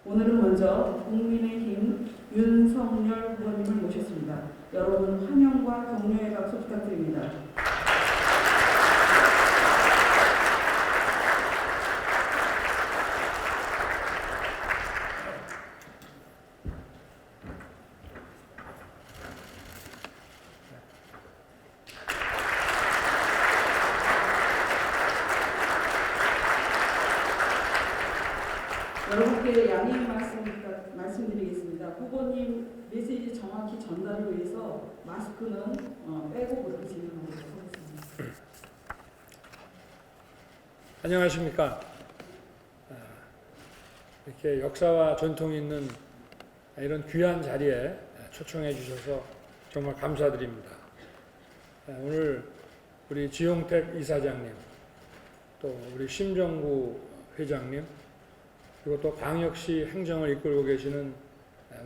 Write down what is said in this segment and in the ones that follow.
오늘은 먼저 국민의힘 윤석열 후보님을 모셨습니다. 여러분 환영과 격려의 박수 부탁드립니다. 여러분께 양해의 말씀드리겠습니다. 후보님 메시지 정확히 전달을 위해서 마스크는 빼고 그렇게 진행하도록 하겠습니다. 안녕하십니까. 이렇게 역사와 전통이 있는 이런 귀한 자리에 초청해 주셔서 정말 감사드립니다. 오늘 우리 지용택 이사장님, 또 우리 심정구 회장님, 그리고 또 광역시 행정을 이끌고 계시는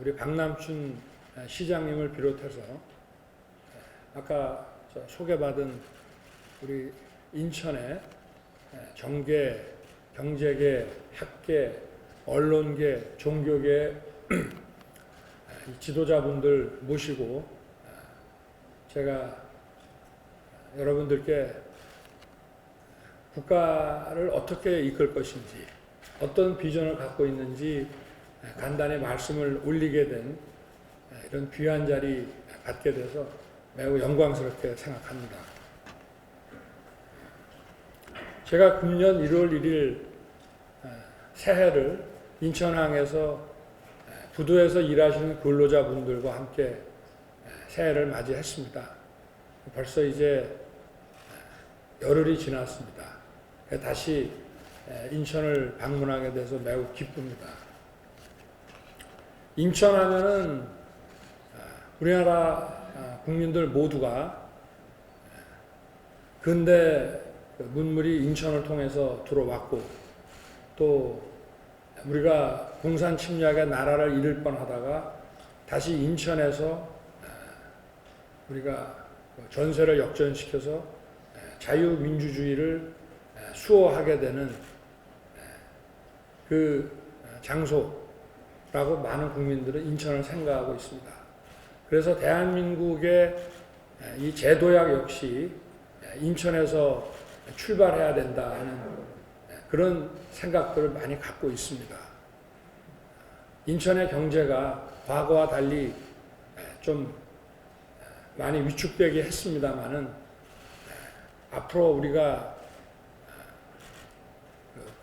우리 박남춘 시장님을 비롯해서 아까 소개받은 우리 인천의 정계, 경제계, 학계, 언론계, 종교계 지도자분들 모시고 제가 여러분들께 국가를 어떻게 이끌 것인지, 어떤 비전을 갖고 있는지 간단히 말씀을 올리게 된 이런 귀한 자리 갖게 돼서 매우 영광스럽게 생각합니다. 제가 금년 1월 1일 새해를 인천항에서 부두에서 일하시는 근로자분들과 함께 새해를 맞이했습니다. 벌써 이제 열흘이 지났습니다. 다시 인천을 방문하게 돼서 매우 기쁩니다. 인천 하면은 우리나라 국민들 모두가 근대 문물이 인천을 통해서 들어왔고, 또 우리가 공산 침략의 나라를 잃을 뻔하다가 다시 인천에서 우리가 전세를 역전시켜서 자유민주주의를 수호하게 되는 그 장소라고 많은 국민들은 인천을 생각하고 있습니다. 그래서 대한민국의 이 제도약 역시 인천에서 출발해야 된다는 그런 생각들을 많이 갖고 있습니다. 인천의 경제가 과거와 달리 좀 많이 위축되긴 했습니다만은 앞으로 우리가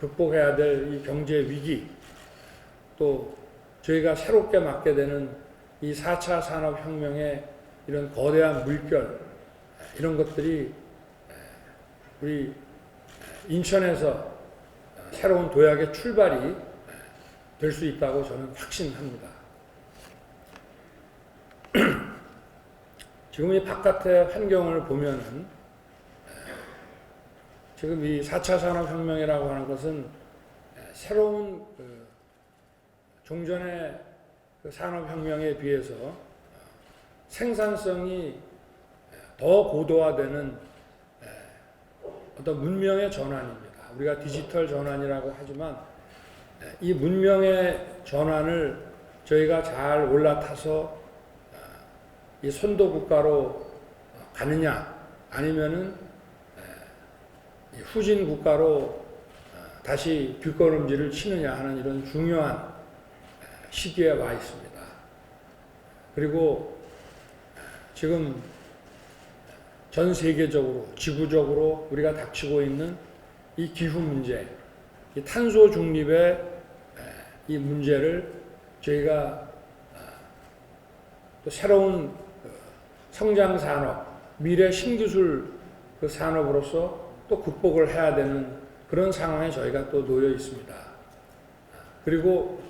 극복해야 될 이 경제 위기, 또 저희가 새롭게 맞게 되는 이 4차 산업혁명의 이런 거대한 물결, 이런 것들이 우리 인천에서 새로운 도약의 출발이 될 수 있다고 저는 확신합니다. 지금 이 바깥의 환경을 보면은 지금 이 4차 산업혁명이라고 하는 것은 새로운 종전의 산업혁명에 비해서 생산성이 더 고도화되는 어떤 문명의 전환입니다. 우리가 디지털 전환이라고 하지만 이 문명의 전환을 저희가 잘 올라타서 이 선도 국가로 가느냐, 아니면은 후진 국가로 다시 뒷걸음질을 치느냐 하는 이런 중요한 시기에 와 있습니다. 그리고 지금 전 세계적으로, 지구적으로 우리가 닥치고 있는 이 기후 문제, 이 탄소 중립의 이 문제를 저희가 또 새로운 성장 산업, 미래 신기술 그 산업으로서 또 극복을 해야 되는 그런 상황에 저희가 또 놓여 있습니다. 그리고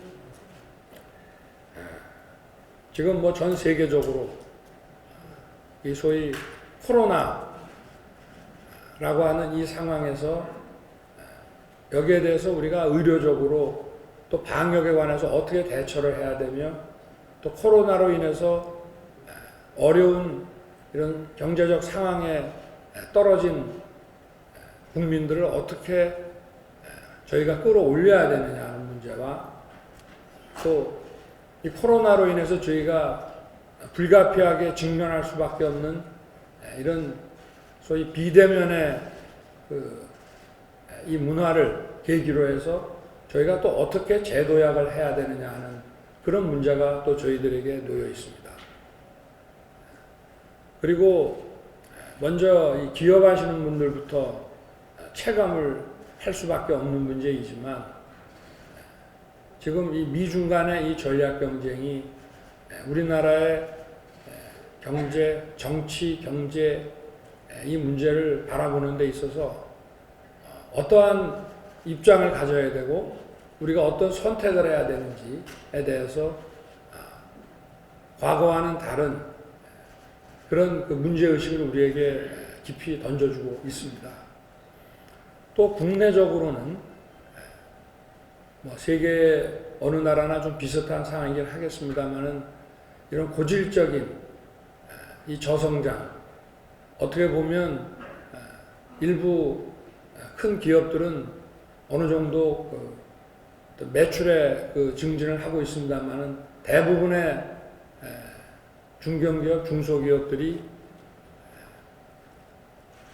지금 뭐 전 세계적으로 이 소위 코로나라고 하는 이 상황에서 여기에 대해서 우리가 의료적으로 또 방역에 관해서 어떻게 대처를 해야 되며, 또 코로나로 인해서 어려운 이런 경제적 상황에 떨어진 국민들을 어떻게 저희가 끌어올려야 되느냐 하는 문제와 또 이 코로나로 인해서 저희가 불가피하게 직면할 수밖에 없는 이런 소위 비대면의 이 문화를 계기로 해서 저희가 또 어떻게 재도약을 해야 되느냐 하는 그런 문제가 또 저희들에게 놓여 있습니다. 그리고 먼저 이 기업하시는 분들부터 체감을 할 수밖에 없는 문제이지만 지금 이 미중 간의 이 전략 경쟁이 우리나라의 경제, 정치, 경제 이 문제를 바라보는 데 있어서 어떠한 입장을 가져야 되고 우리가 어떤 선택을 해야 되는지에 대해서 과거와는 다른 그런 그 문제의식을 우리에게 깊이 던져주고 있습니다. 또 국내적으로는 뭐 세계 어느 나라나 좀 비슷한 상황이긴 하겠습니다만은 이런 고질적인 이 저성장, 어떻게 보면 일부 큰 기업들은 어느 정도 매출의 증진을 하고 있습니다만은 대부분의 중견기업, 중소기업들이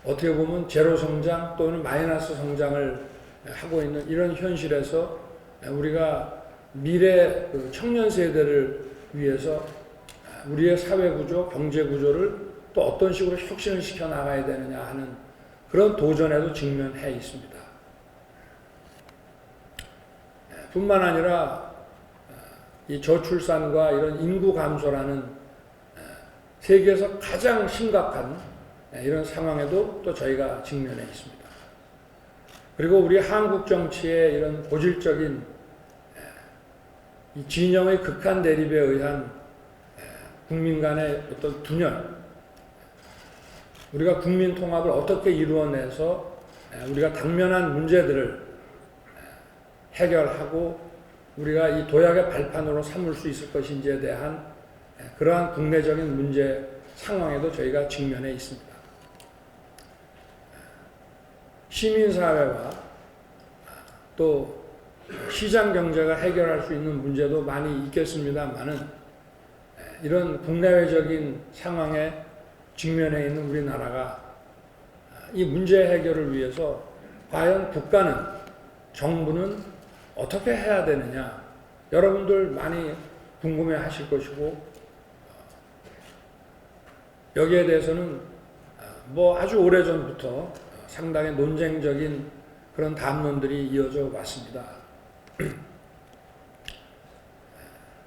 어떻게 보면 제로 성장 또는 마이너스 성장을 하고 있는 이런 현실에서 우리가 미래 청년 세대를 위해서 우리의 사회 구조, 경제 구조를 또 어떤 식으로 혁신을 시켜 나가야 되느냐 하는 그런 도전에도 직면해 있습니다. 뿐만 아니라 이 저출산과 이런 인구 감소라는 세계에서 가장 심각한 이런 상황에도 또 저희가 직면해 있습니다. 그리고 우리 한국 정치의 이런 고질적인 이 진영의 극한 대립에 의한 국민 간의 어떤 분열, 우리가 국민 통합을 어떻게 이루어내서 우리가 당면한 문제들을 해결하고 우리가 이 도약의 발판으로 삼을 수 있을 것인지에 대한 그러한 국내적인 문제 상황에도 저희가 직면해 있습니다. 시민사회와 또 시장 경제가 해결할 수 있는 문제도 많이 있겠습니다만은 이런 국내외적인 상황에 직면해 있는 우리나라가 이 문제 해결을 위해서 과연 국가는, 정부는 어떻게 해야 되느냐, 여러분들 많이 궁금해 하실 것이고 여기에 대해서는 뭐 아주 오래전부터 상당히 논쟁적인 그런 담론들이 이어져 왔습니다.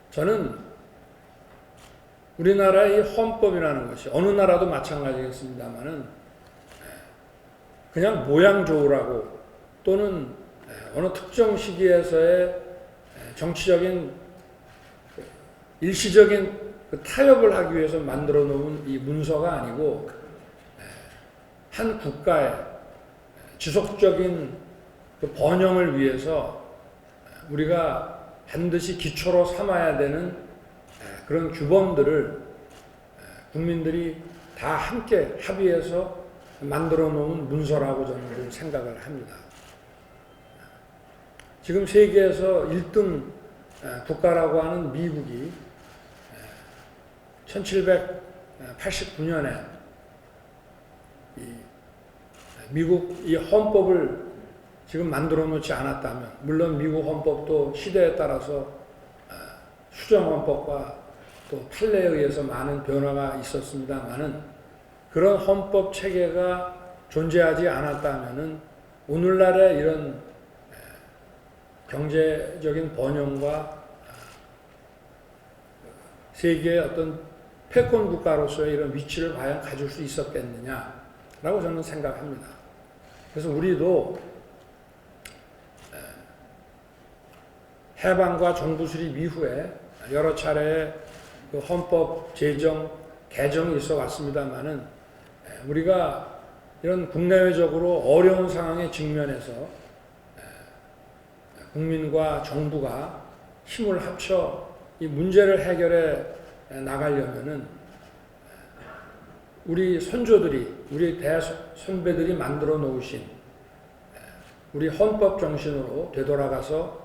저는 우리나라의 헌법이라는 것이 어느 나라도 마찬가지겠습니다만은 그냥 모양 좋으라고 또는 어느 특정 시기에서의 정치적인 일시적인 타협을 하기 위해서 만들어 놓은 이 문서가 아니고 한 국가의 지속적인 그 번영을 위해서 우리가 반드시 기초로 삼아야 되는 그런 규범들을 국민들이 다 함께 합의해서 만들어 놓은 문서라고 저는 생각을 합니다. 지금 세계에서 1등 국가라고 하는 미국이 1789년에 미국 이 헌법을 지금 만들어 놓지 않았다면, 물론 미국 헌법도 시대에 따라서 수정 헌법과 또 판례에 의해서 많은 변화가 있었습니다만은 그런 헌법 체계가 존재하지 않았다면은 오늘날의 이런 경제적인 번영과 세계의 어떤 패권 국가로서의 이런 위치를 과연 가질 수 있었겠느냐라고 저는 생각합니다. 그래서 우리도 해방과 정부 수립 이후에 여러 차례의 그 헌법 제정, 개정이 있어 왔습니다만은 우리가 이런 국내외적으로 어려운 상황에 직면해서 국민과 정부가 힘을 합쳐 이 문제를 해결해 나가려면은 우리 선조들이, 우리 대선배들이 만들어 놓으신 우리 헌법 정신으로 되돌아가서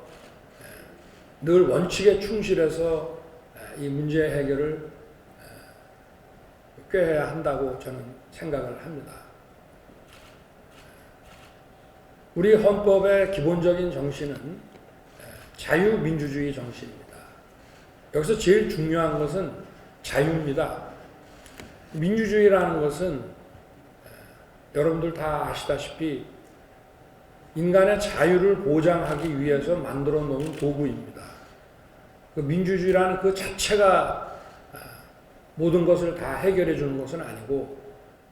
늘 원칙에 충실해서 이 문제 해결을 꾀해야 한다고 저는 생각을 합니다. 우리 헌법의 기본적인 정신은 자유민주주의 정신입니다. 여기서 제일 중요한 것은 자유입니다. 민주주의라는 것은 여러분들 다 아시다시피 인간의 자유를 보장하기 위해서 만들어 놓은 도구입니다. 그 민주주의라는 그 자체가 모든 것을 다 해결해 주는 것은 아니고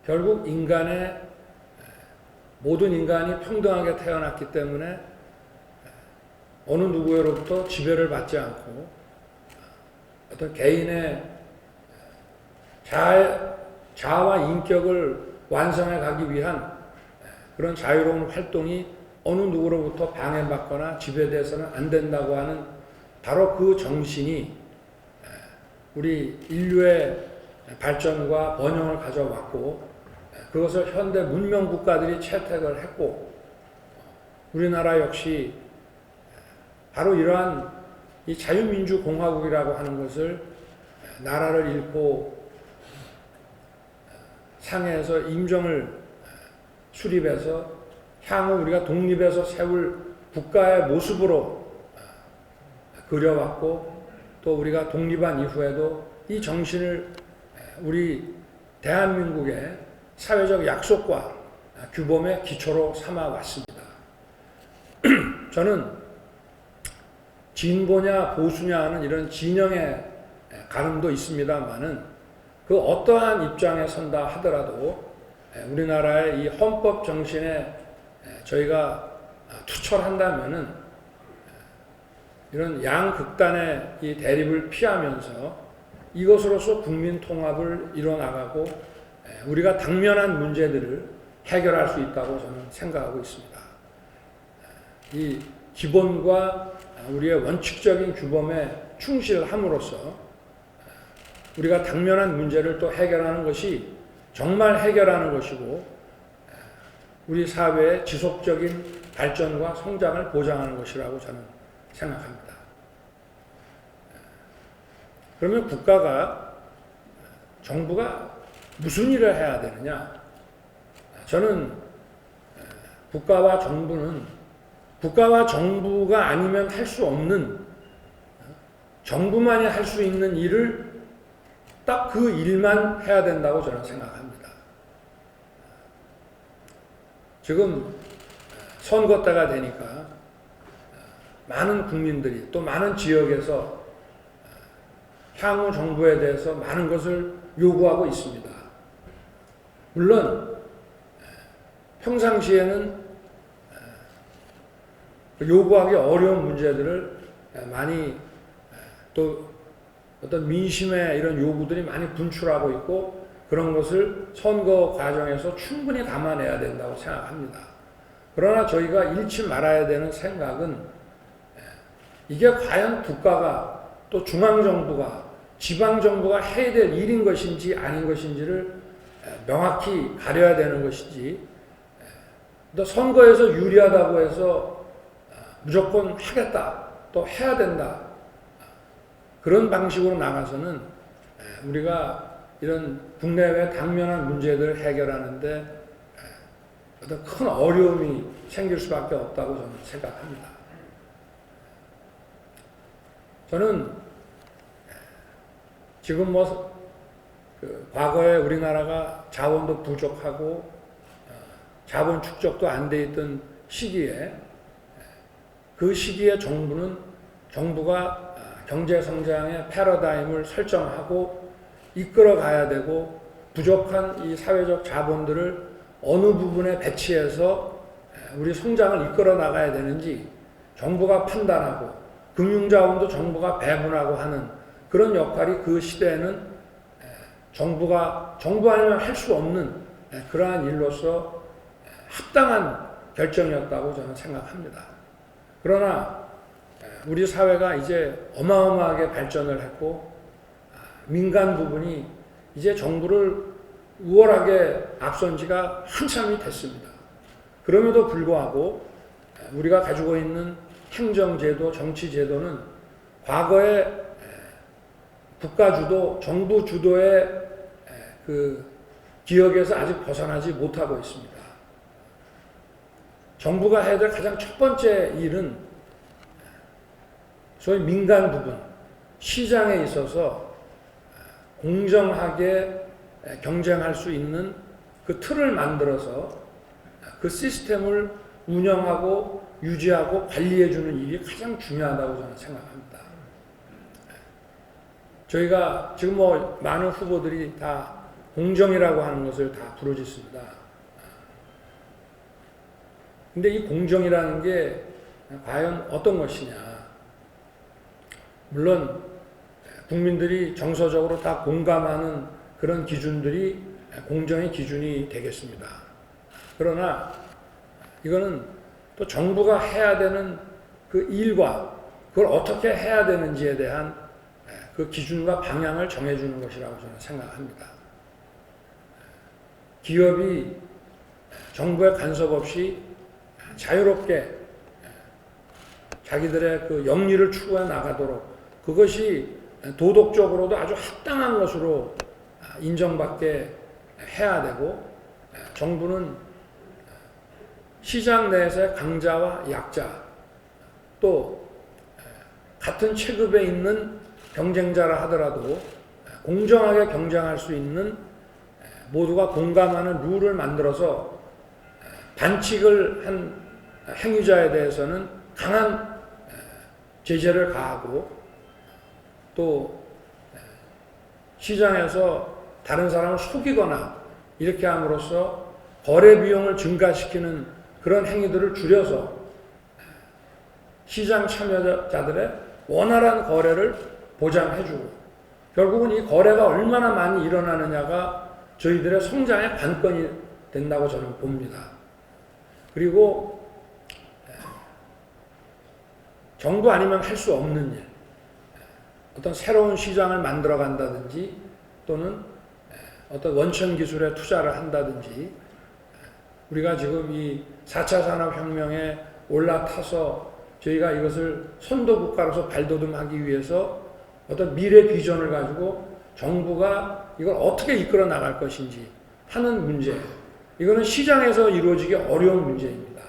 결국 모든 인간이 평등하게 태어났기 때문에 어느 누구로부터 지배를 받지 않고 어떤 개인의 자아와 인격을 완성해 가기 위한 그런 자유로운 활동이 어느 누구로부터 방해받거나 지배돼서는 안 된다고 하는 바로 그 정신이 우리 인류의 발전과 번영을 가져왔고 그것을 현대 문명 국가들이 채택을 했고 우리나라 역시 바로 이러한 이 자유민주공화국이라고 하는 것을 나라를 잃고 상해에서 임정을 수립해서 향후 우리가 독립해서 세울 국가의 모습으로 그려왔고 또 우리가 독립한 이후에도 이 정신을 우리 대한민국의 사회적 약속과 규범의 기초로 삼아왔습니다. 저는 진보냐 보수냐 하는 이런 진영의 가름도 있습니다만은 그 어떠한 입장에 선다 하더라도 우리나라의 이 헌법 정신에 저희가 투철한다면은 이런 양극단의 이 대립을 피하면서 이것으로서 국민 통합을 이뤄나가고 우리가 당면한 문제들을 해결할 수 있다고 저는 생각하고 있습니다. 이 기본과 우리의 원칙적인 규범에 충실함으로써 우리가 당면한 문제를 또 해결하는 것이 정말 해결하는 것이고 우리 사회의 지속적인 발전과 성장을 보장하는 것이라고 저는 생각합니다. 그러면 정부가 무슨 일을 해야 되느냐? 저는 국가와 정부가 아니면 할 수 없는 정부만이 할 수 있는 일을 딱 그 일만 해야 된다고 저는 생각합니다. 지금 선거 때가 되니까 많은 국민들이 또 많은 지역에서 향후 정부에 대해서 많은 것을 요구하고 있습니다. 물론 평상시에는 요구하기 어려운 문제들을 많이 또 어떤 민심의 이런 요구들이 많이 분출하고 있고 그런 것을 선거 과정에서 충분히 감안해야 된다고 생각합니다. 그러나 저희가 잃지 말아야 되는 생각은 이게 과연 국가가 또 중앙정부가 지방정부가 해야 될 일인 것인지 아닌 것인지를 명확히 가려야 되는 것이지 또 선거에서 유리하다고 해서 무조건 하겠다 또 해야 된다 그런 방식으로 나가서는 우리가 이런 국내외 당면한 문제들을 해결하는데 어떤 큰 어려움이 생길 수밖에 없다고 저는 생각합니다. 저는 지금 과거에 우리나라가 자원도 부족하고 자본 축적도 안 돼 있던 시기에 그 시기에 정부가 경제 성장의 패러다임을 설정하고 이끌어 가야 되고 부족한 이 사회적 자본들을 어느 부분에 배치해서 우리 성장을 이끌어 나가야 되는지 정부가 판단하고 금융자원도 정부가 배분하고 하는 그런 역할이 그 시대에는 정부 아니면 할 수 없는 그러한 일로서 합당한 결정이었다고 저는 생각합니다. 그러나 우리 사회가 이제 어마어마하게 발전을 했고 민간 부분이 이제 정부를 우월하게 앞선 지가 한참이 됐습니다. 그럼에도 불구하고 우리가 가지고 있는 행정제도, 정치제도는 과거의 국가 주도, 정부 주도의 그 기억에서 아직 벗어나지 못하고 있습니다. 정부가 해야 될 가장 첫 번째 일은 소위 민간 부분, 시장에 있어서 공정하게 경쟁할 수 있는 그 틀을 만들어서 그 시스템을 운영하고 유지하고 관리해주는 일이 가장 중요하다고 저는 생각합니다. 저희가 지금 뭐 많은 후보들이 다 공정이라고 하는 것을 다 부르짖습니다. 근데 이 공정이라는 게 과연 어떤 것이냐. 물론 국민들이 정서적으로 다 공감하는 그런 기준들이 공정의 기준이 되겠습니다. 그러나 이거는 또 정부가 해야 되는 그 일과 그걸 어떻게 해야 되는지에 대한 그 기준과 방향을 정해주는 것이라고 저는 생각합니다. 기업이 정부의 간섭 없이 자유롭게 자기들의 그 영리를 추구해 나가도록 그것이 도덕적으로도 아주 합당한 것으로 인정받게 해야 되고, 정부는 시장 내에서의 강자와 약자, 또 같은 체급에 있는 경쟁자라 하더라도 공정하게 경쟁할 수 있는 모두가 공감하는 룰을 만들어서 반칙을 한 행위자에 대해서는 강한 제재를 가하고, 또 시장에서 다른 사람을 속이거나 이렇게 함으로써 거래 비용을 증가시키는 그런 행위들을 줄여서 시장 참여자들의 원활한 거래를 보장해주고, 결국은 이 거래가 얼마나 많이 일어나느냐가 저희들의 성장의 관건이 된다고 저는 봅니다. 그리고 정부 아니면 할 수 없는 일, 어떤 새로운 시장을 만들어 간다든지 또는 어떤 원천 기술에 투자를 한다든지, 우리가 지금 이 4차 산업혁명에 올라타서 저희가 이것을 선도국가로서 발돋움하기 위해서 어떤 미래 비전을 가지고 정부가 이걸 어떻게 이끌어 나갈 것인지 하는 문제, 이거는 시장에서 이루어지기 어려운 문제입니다.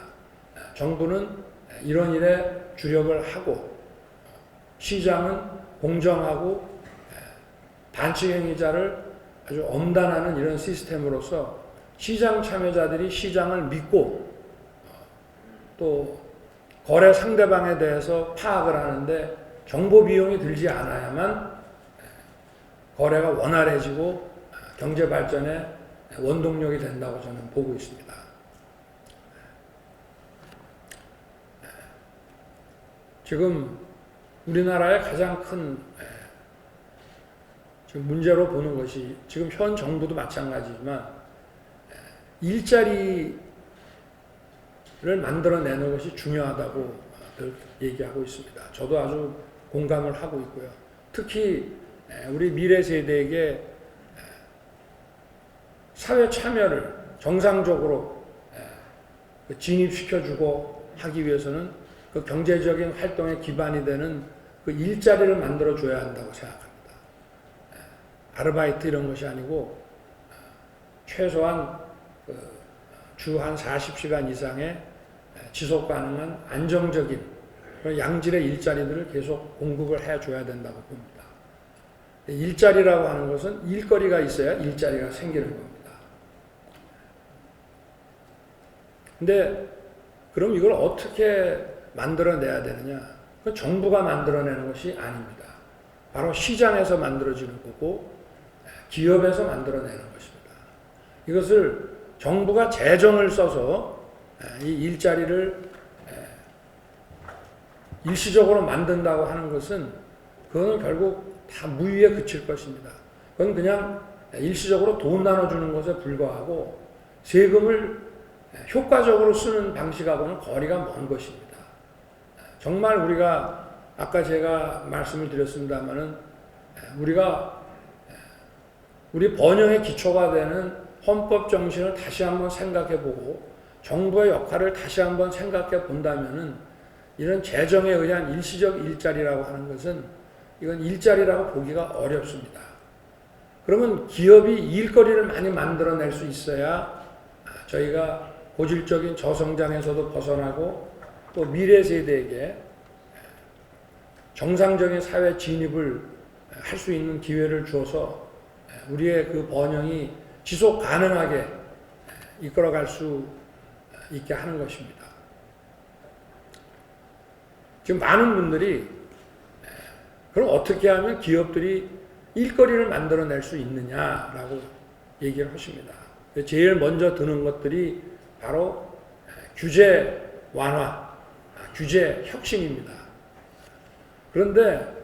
정부는 이런 일에 주력을 하고, 시장은 공정하고 반칙 행위자를 아주 엄단하는 이런 시스템으로서 시장 참여자들이 시장을 믿고 또 거래 상대방에 대해서 파악을 하는데 정보 비용이 들지 않아야만 거래가 원활해지고 경제 발전의 원동력이 된다고 저는 보고 있습니다. 지금 우리나라의 가장 큰 지금 문제로 보는 것이, 지금 현 정부도 마찬가지지만 일자리를 만들어내는 것이 중요하다고 늘 얘기하고 있습니다. 저도 아주 공감을 하고 있고요. 특히 우리 미래 세대에게 사회 참여를 정상적으로 진입시켜주고 하기 위해서는 그 경제적인 활동의 기반이 되는 그 일자리를 만들어줘야 한다고 생각합니다. 아르바이트 이런 것이 아니고 최소한 주 한 40시간 이상의 지속 가능한 안정적인 양질의 일자리들을 계속 공급을 해줘야 된다고 봅니다. 일자리라고 하는 것은 일거리가 있어야 일자리가 생기는 겁니다. 근데 그럼 이걸 어떻게 만들어내야 되느냐? 그건 정부가 만들어내는 것이 아닙니다. 바로 시장에서 만들어지는 거고 기업에서 만들어내는 것입니다. 이것을 정부가 재정을 써서 이 일자리를 일시적으로 만든다고 하는 것은 그건 결국 다 무위에 그칠 것입니다. 그건 그냥 일시적으로 돈 나눠주는 것에 불과하고 세금을 효과적으로 쓰는 방식하고는 거리가 먼 것입니다. 정말 우리가 아까 제가 말씀을 드렸습니다마는 우리 번영의 기초가 되는 헌법 정신을 다시 한번 생각해 보고 정부의 역할을 다시 한번 생각해 본다면은 이런 재정에 의한 일시적 일자리라고 하는 것은 이건 일자리라고 보기가 어렵습니다. 그러면 기업이 일거리를 많이 만들어낼 수 있어야 저희가 고질적인 저성장에서도 벗어나고 또 미래 세대에게 정상적인 사회 진입을 할 수 있는 기회를 주어서 우리의 그 번영이 지속 가능하게 이끌어갈 수 있게 하는 것입니다. 지금 많은 분들이 그럼 어떻게 하면 기업들이 일거리를 만들어낼 수 있느냐라고 얘기를 하십니다. 제일 먼저 드는 것들이 바로 규제 완화, 규제 혁신입니다. 그런데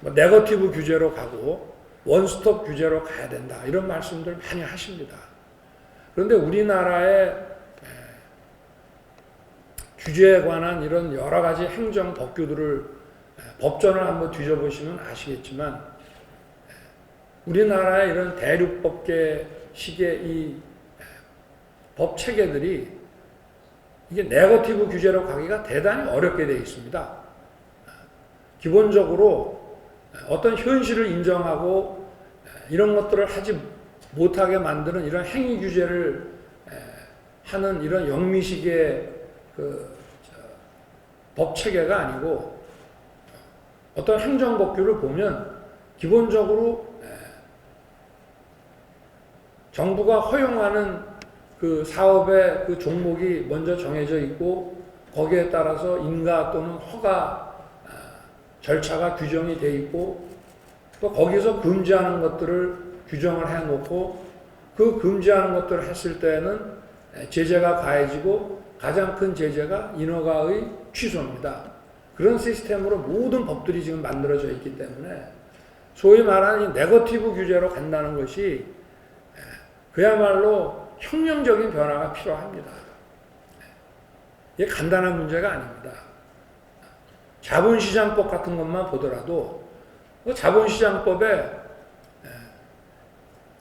네거티브 규제로 가고 원스톱 규제로 가야 된다 이런 말씀들 많이 하십니다. 그런데 우리나라의 규제에 관한 이런 여러 가지 행정 법규들을 법전을 한번 뒤져보시면 아시겠지만 우리나라의 이런 대륙법계식의 이 법체계들이 이게 네거티브 규제로 가기가 대단히 어렵게 되어 있습니다. 기본적으로 어떤 현실을 인정하고 이런 것들을 하지 못하게 만드는 이런 행위 규제를 하는 이런 영미식의 법체계가 아니고 어떤 행정법규를 보면 기본적으로 정부가 허용하는 그 사업의 그 종목이 먼저 정해져 있고 거기에 따라서 인가 또는 허가 절차가 규정이 돼 있고 또 거기서 금지하는 것들을 규정을 해놓고 그 금지하는 것들을 했을 때는 제재가 가해지고 가장 큰 제재가 인허가의 취소입니다. 그런 시스템으로 모든 법들이 지금 만들어져 있기 때문에 소위 말하는 이 네거티브 규제로 간다는 것이 그야말로 혁명적인 변화가 필요합니다. 이게 간단한 문제가 아닙니다. 자본시장법 같은 것만 보더라도 그 자본시장법에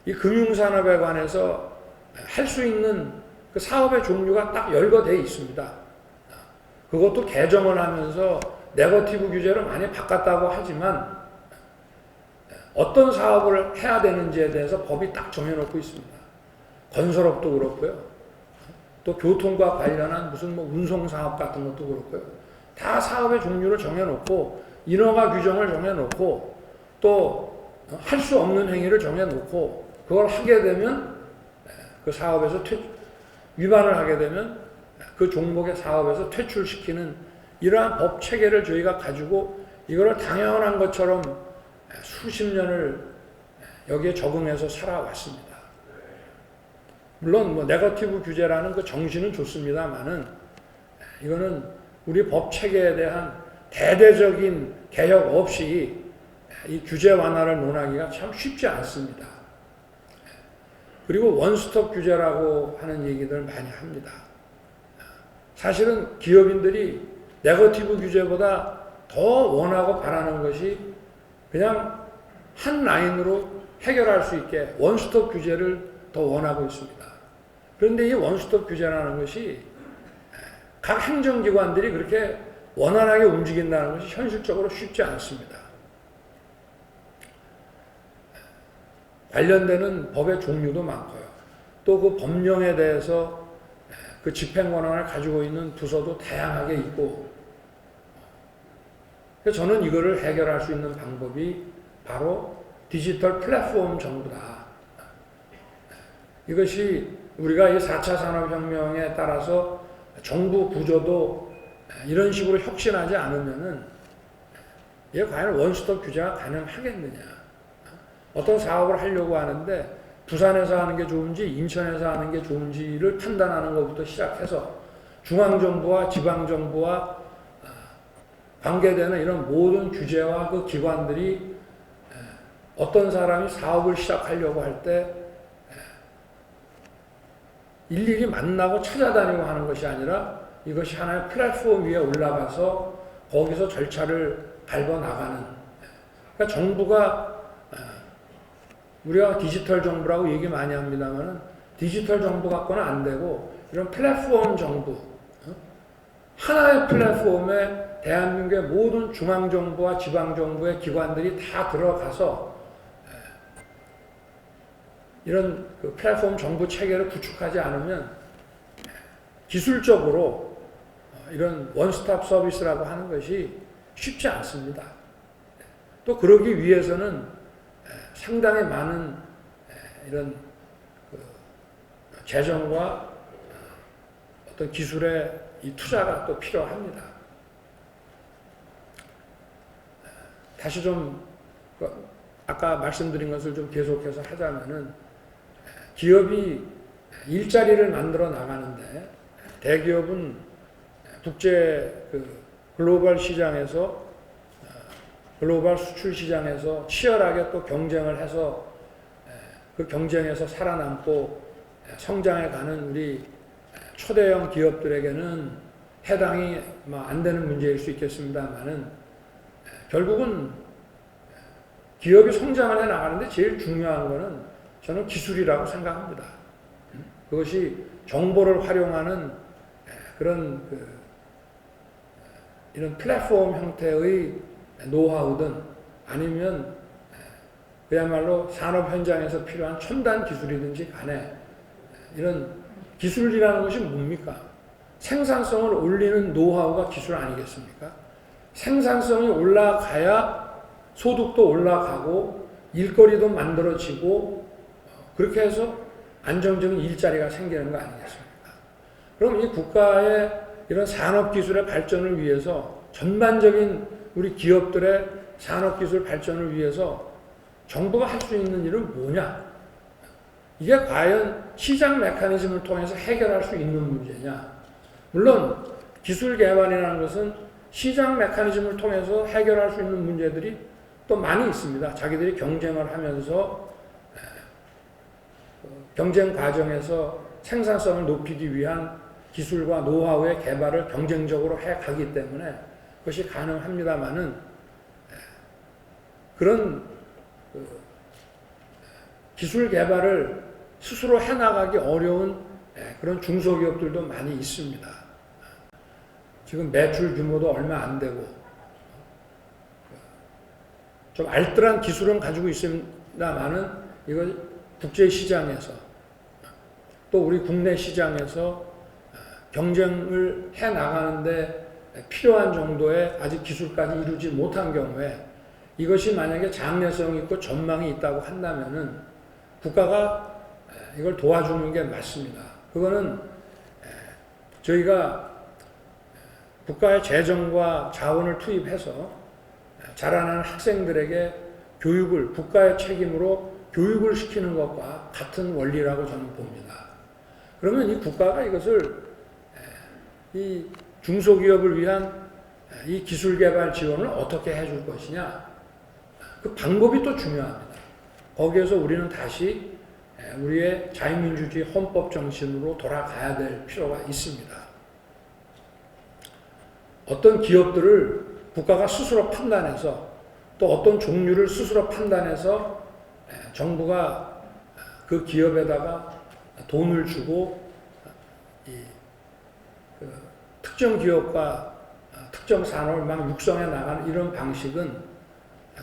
이 금융산업에 관해서 할 수 있는 그 사업의 종류가 딱 열거되어 있습니다. 그것도 개정을 하면서 네거티브 규제를 많이 바꿨다고 하지만 어떤 사업을 해야 되는지에 대해서 법이 딱 정해놓고 있습니다. 건설업도 그렇고요. 또 교통과 관련한 무슨 뭐 운송사업 같은 것도 그렇고요. 다 사업의 종류를 정해놓고 인허가 규정을 정해놓고 또 할 수 없는 행위를 정해놓고 그걸 하게 되면 그 사업에서 위반을 하게 되면 그 종목의 사업에서 퇴출시키는 이러한 법 체계를 저희가 가지고 이거를 당연한 것처럼 수십 년을 여기에 적응해서 살아왔습니다. 물론 뭐 네거티브 규제라는 그 정신은 좋습니다만은 이거는 우리 법 체계에 대한 대대적인 개혁 없이 이 규제 완화를 논하기가 참 쉽지 않습니다. 그리고 원스톱 규제라고 하는 얘기들 많이 합니다. 사실은 기업인들이 네거티브 규제보다 더 원하고 바라는 것이 그냥 한 라인으로 해결할 수 있게 원스톱 규제를 더 원하고 있습니다. 그런데 이 원스톱 규제라는 것이 각 행정기관들이 그렇게 원활하게 움직인다는 것이 현실적으로 쉽지 않습니다. 관련되는 법의 종류도 많고요. 또 그 법령에 대해서 그 집행권한을 가지고 있는 부서도 다양하게 있고, 그래서 저는 이거를 해결할 수 있는 방법이 바로 디지털 플랫폼 정부다. 이것이 우리가 이 4차 산업혁명에 따라서 정부 구조도 이런 식으로 혁신하지 않으면은 이게 과연 원스톱 규제가 가능하겠느냐. 어떤 사업을 하려고 하는데 부산에서 하는 게 좋은지 인천에서 하는 게 좋은지를 판단하는 것부터 시작해서 중앙정부와 지방정부와 관계되는 이런 모든 규제와 그 기관들이 어떤 사람이 사업을 시작하려고 할 때 일일이 만나고 찾아다니고 하는 것이 아니라 이것이 하나의 플랫폼 위에 올라가서 거기서 절차를 밟아 나가는. 그러니까 정부가 우리가 디지털 정부라고 얘기 많이 합니다만은 디지털 정부 갖고는 안 되고 이런 플랫폼 정부, 하나의 플랫폼에 대한민국의 모든 중앙정부와 지방정부의 기관들이 다 들어가서 이런 그 플랫폼 정부 체계를 구축하지 않으면 기술적으로 이런 원스톱 서비스라고 하는 것이 쉽지 않습니다. 또 그러기 위해서는 상당히 많은 이런 그 재정과 어떤 기술의 이 투자가 또 필요합니다. 다시 좀 아까 말씀드린 것을 좀 계속해서 하자면은 기업이 일자리를 만들어 나가는데 대기업은 국제 그 글로벌 시장에서 글로벌 수출 시장에서 치열하게 또 경쟁을 해서 그 경쟁에서 살아남고 성장해 가는 우리 초대형 기업들에게는 해당이 안 되는 문제일 수 있겠습니다만은 결국은 기업이 성장을 해 나가는데 제일 중요한 거는 저는 기술이라고 생각합니다. 그것이 정보를 활용하는 그런 이런 플랫폼 형태의 노하우든 아니면 그야말로 산업 현장에서 필요한 첨단 기술이든지 간에 이런 기술이라는 것이 뭡니까? 생산성을 올리는 노하우가 기술 아니겠습니까? 생산성이 올라가야 소득도 올라가고 일거리도 만들어지고 그렇게 해서 안정적인 일자리가 생기는 거 아니겠습니까? 그럼 이 국가의 이런 산업기술의 발전을 위해서 전반적인 우리 기업들의 산업기술 발전을 위해서 정부가 할 수 있는 일은 뭐냐? 이게 과연 시장 메커니즘을 통해서 해결할 수 있는 문제냐? 물론 기술 개발이라는 것은 시장 메커니즘을 통해서 해결할 수 있는 문제들이 또 많이 있습니다. 자기들이 경쟁을 하면서 경쟁 과정에서 생산성을 높이기 위한 기술과 노하우의 개발을 경쟁적으로 해 가기 때문에 그것이 가능합니다만은 그런 기술 개발을 스스로 해나가기 어려운 그런 중소기업들도 많이 있습니다. 지금 매출 규모도 얼마 안 되고 좀 알뜰한 기술은 가지고 있습니다만은 이거 국제 시장에서 또 우리 국내 시장에서 경쟁을 해 나가는데 필요한 정도의 아직 기술까지 이루지 못한 경우에 이것이 만약에 장래성 있고 전망이 있다고 한다면은 국가가 이걸 도와주는 게 맞습니다. 그거는 저희가 국가의 재정과 자원을 투입해서 자라나는 학생들에게 교육을 국가의 책임으로 교육을 시키는 것과 같은 원리라고 저는 봅니다. 그러면 이 국가가 이것을 이 중소기업을 위한 이 기술 개발 지원을 어떻게 해줄 것이냐? 그 방법이 또 중요합니다. 거기에서 우리는 다시 우리의 자유민주주의 헌법 정신으로 돌아가야 될 필요가 있습니다. 어떤 기업들을 국가가 스스로 판단해서 또 어떤 종류를 스스로 판단해서 정부가 그 기업에다가 돈을 주고 특정 기업과 특정 산업을 막 육성해 나가는 이런 방식은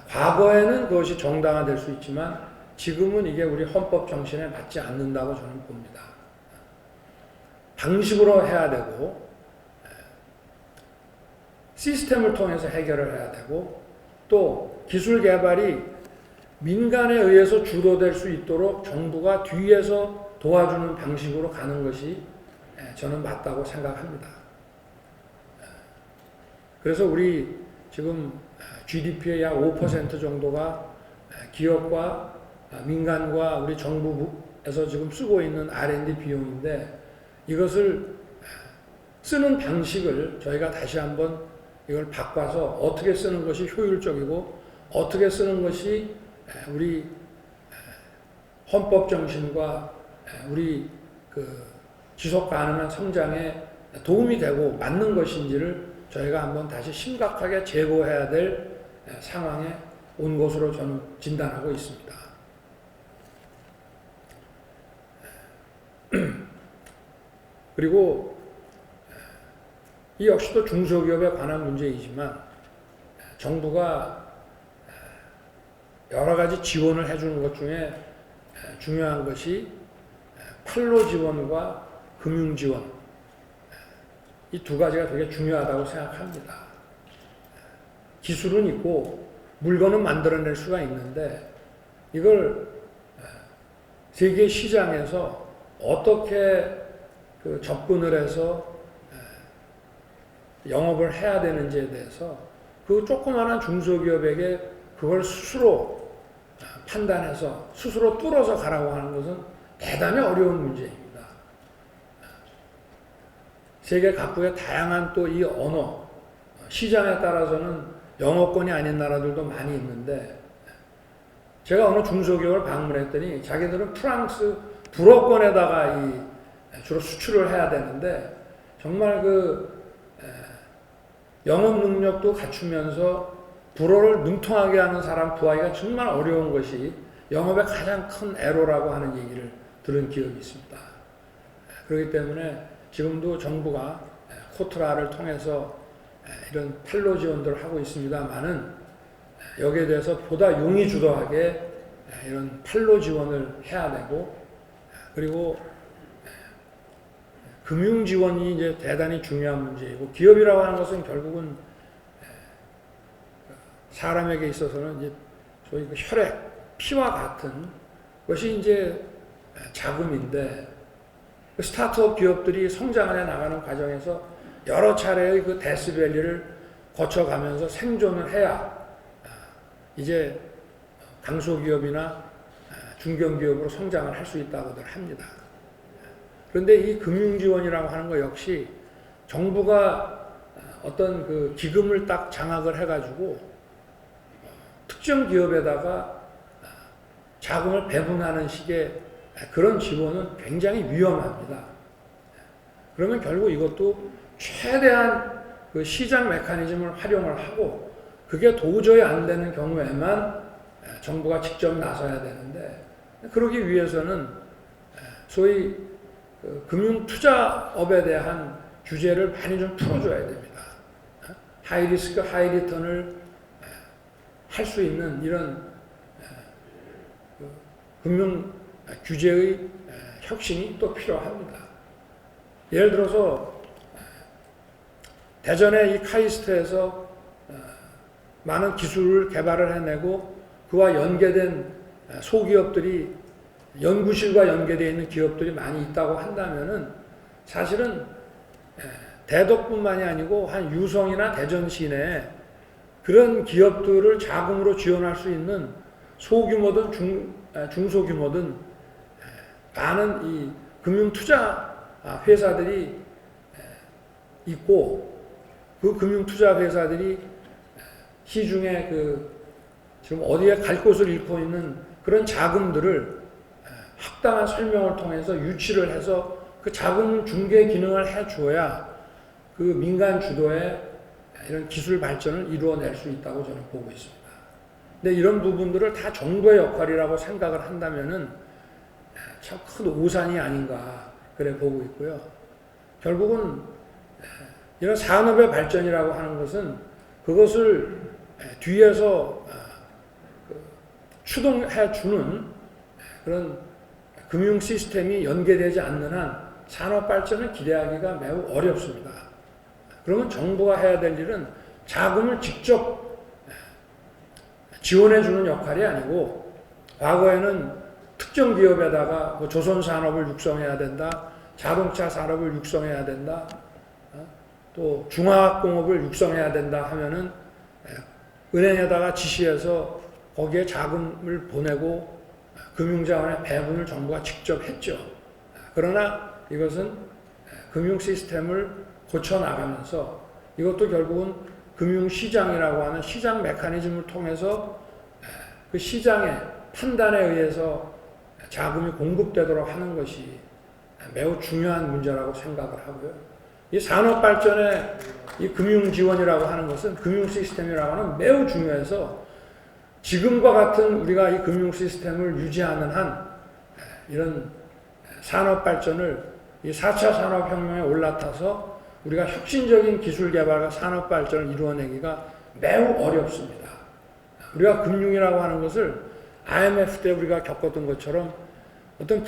과거에는 그것이 정당화될 수 있지만 지금은 이게 우리 헌법 정신에 맞지 않는다고 저는 봅니다. 방식으로 해야 되고 시스템을 통해서 해결을 해야 되고 또 기술 개발이 민간에 의해서 주도될 수 있도록 정부가 뒤에서 도와주는 방식으로 가는 것이 저는 맞다고 생각합니다. 그래서 우리 지금 GDP의 약 5% 정도가 기업과 민간과 우리 정부에서 지금 쓰고 있는 R&D 비용인데 이것을 쓰는 방식을 저희가 다시 한번 이걸 바꿔서 어떻게 쓰는 것이 효율적이고 어떻게 쓰는 것이 우리 헌법 정신과 우리 그 지속 가능한 성장에 도움이 되고 맞는 것인지를 저희가 한번 다시 심각하게 재고해야 될 상황에 온 것으로 저는 진단하고 있습니다. 그리고 이 역시도 중소기업에 관한 문제이지만 정부가 여러 가지 지원을 해주는 것 중에 중요한 것이 판로 지원과 금융 지원, 이 두 가지가 되게 중요하다고 생각합니다. 기술은 있고 물건은 만들어낼 수가 있는데 이걸 세계 시장에서 어떻게 접근을 해서 영업을 해야 되는지에 대해서 그 조그마한 중소기업에게 그걸 스스로 판단해서 스스로 뚫어서 가라고 하는 것은 대단히 어려운 문제입니다. 세계 각국의 다양한 또 이 언어, 시장에 따라서는 영어권이 아닌 나라들도 많이 있는데 제가 어느 중소기업을 방문했더니 자기들은 프랑스 불어권에다가 주로 수출을 해야 되는데 정말 영업 능력도 갖추면서 불어를 능통하게 하는 사람 구하기가 정말 어려운 것이 영업의 가장 큰 애로라고 하는 얘기를 들은 기억이 있습니다. 그렇기 때문에 지금도 정부가 코트라를 통해서 이런 판로 지원들을 하고 있습니다만은 여기에 대해서 보다 용의주도하게 이런 판로 지원을 해야 되고 그리고 금융 지원이 이제 대단히 중요한 문제이고 기업이라고 하는 것은 결국은 사람에게 있어서는 이제 소위 혈액, 피와 같은 것이 이제 자금인데 스타트업 기업들이 성장해 나가는 과정에서 여러 차례의 데스밸리를 거쳐가면서 생존을 해야 이제 강소기업이나 중견기업으로 성장을 할 수 있다고들 합니다. 그런데 이 금융지원이라고 하는 것 역시 정부가 어떤 기금을 딱 장악을 해가지고 특정 기업에다가 자금을 배분하는 식의 그런 지원은 굉장히 위험합니다. 그러면 결국 이것도 최대한 시장 메커니즘을 활용을 하고 그게 도저히 안 되는 경우에만 정부가 직접 나서야 되는데 그러기 위해서는 소위 금융투자업에 대한 규제를 많이 좀 풀어줘야 됩니다. 하이리스크, 하이리턴을 할 수 있는 이런 금융 규제의 혁신이 또 필요합니다. 예를 들어서 대전의 이 카이스트에서 많은 기술을 개발을 해내고 그와 연계된 소기업들이 연구실과 연계되어 있는 기업들이 많이 있다고 한다면은 사실은 대덕뿐만이 아니고 한 유성이나 대전 시내에 그런 기업들을 자금으로 지원할 수 있는 소규모든 중소규모든 많은 이 금융투자 회사들이 있고 그 금융투자 회사들이 시중에 지금 어디에 갈 곳을 잃고 있는 그런 자금들을 합당한 설명을 통해서 유치를 해서 그 자금 중개 기능을 해줘야 그 민간 주도의 이런 기술 발전을 이루어낼 수 있다고 저는 보고 있습니다. 근데 이런 부분들을 다 정부의 역할이라고 생각을 한다면은 참 큰 오산이 아닌가 그래 보고 있고요. 결국은 이런 산업의 발전이라고 하는 것은 그것을 뒤에서 추동해 주는 그런 금융 시스템이 연계되지 않는 한 산업 발전을 기대하기가 매우 어렵습니다. 그러면 정부가 해야 될 일은 자금을 직접 지원해 주는 역할이 아니고 과거에는 특정 기업에다가 조선 산업을 육성해야 된다, 자동차 산업을 육성해야 된다, 또 중화학공업을 육성해야 된다 하면은 은행에다가 지시해서 거기에 자금을 보내고 금융자원의 배분을 정부가 직접 했죠. 그러나 이것은 금융 시스템을 고쳐나가면서 이것도 결국은 금융시장이라고 하는 시장 메커니즘을 통해서 그 시장의 판단에 의해서 자금이 공급되도록 하는 것이 매우 중요한 문제라고 생각을 하고요. 이 산업 발전의 이 금융 지원이라고 하는 것은 금융 시스템이라고 하는 매우 중요해서 지금과 같은 우리가 이 금융 시스템을 유지하는 한 이런 산업 발전을 이 4차 산업혁명에 올라타서 우리가 혁신적인 기술 개발과 산업 발전을 이루어내기가 매우 어렵습니다. 우리가 금융이라고 하는 것을 IMF 때 우리가 겪었던 것처럼 어떤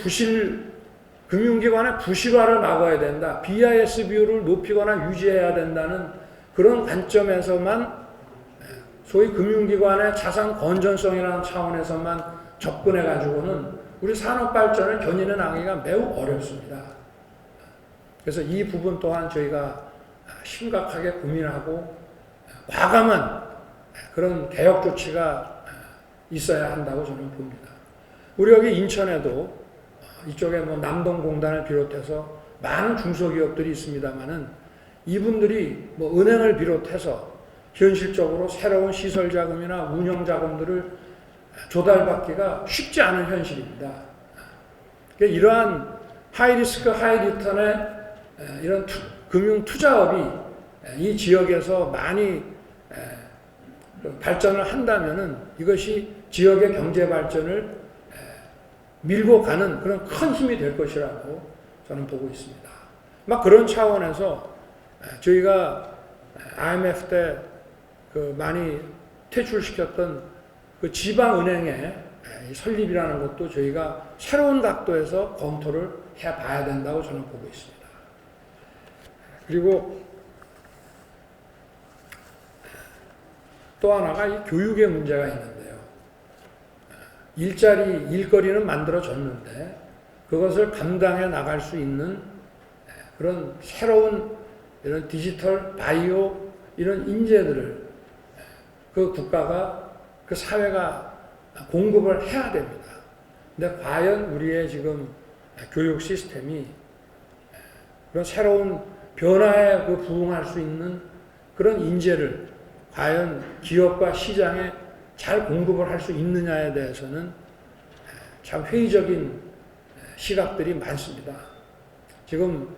금융기관의 부실화를 막아야 된다. BIS 비율을 높이거나 유지해야 된다는 그런 관점에서만 소위 금융기관의 자산 건전성이라는 차원에서만 접근해가지고는 우리 산업 발전을 견인해 나가기가 매우 어렵습니다. 그래서 이 부분 또한 저희가 심각하게 고민하고 과감한 그런 개혁 조치가 있어야 한다고 저는 봅니다. 우리 여기 인천에도 이쪽에 뭐 남동공단을 비롯해서 많은 중소기업들이 있습니다만은 이분들이 뭐 은행을 비롯해서 현실적으로 새로운 시설 자금이나 운영 자금들을 조달받기가 쉽지 않은 현실입니다. 그러니까 이러한 하이리스크 하이리턴의 이런 금융 투자업이 이 지역에서 많이 발전을 한다면은 이것이 지역의 경제 발전을 밀고 가는 그런 큰 힘이 될 것이라고 저는 보고 있습니다. 막 그런 차원에서 저희가 IMF 때 그 많이 퇴출시켰던 그 지방은행의 설립이라는 것도 저희가 새로운 각도에서 검토를 해봐야 된다고 저는 보고 있습니다. 그리고 또 하나가 이 교육의 문제가 있는데요. 일거리는 만들어졌는데 그것을 감당해 나갈 수 있는 그런 새로운 이런 디지털, 바이오 이런 인재들을 그 국가가, 그 사회가 공급을 해야 됩니다. 근데 과연 우리의 지금 교육 시스템이 그런 새로운 변화에 부응할 수 있는 그런 인재를 과연 기업과 시장에 잘 공급을 할 수 있느냐에 대해서는 참 회의적인 시각들이 많습니다. 지금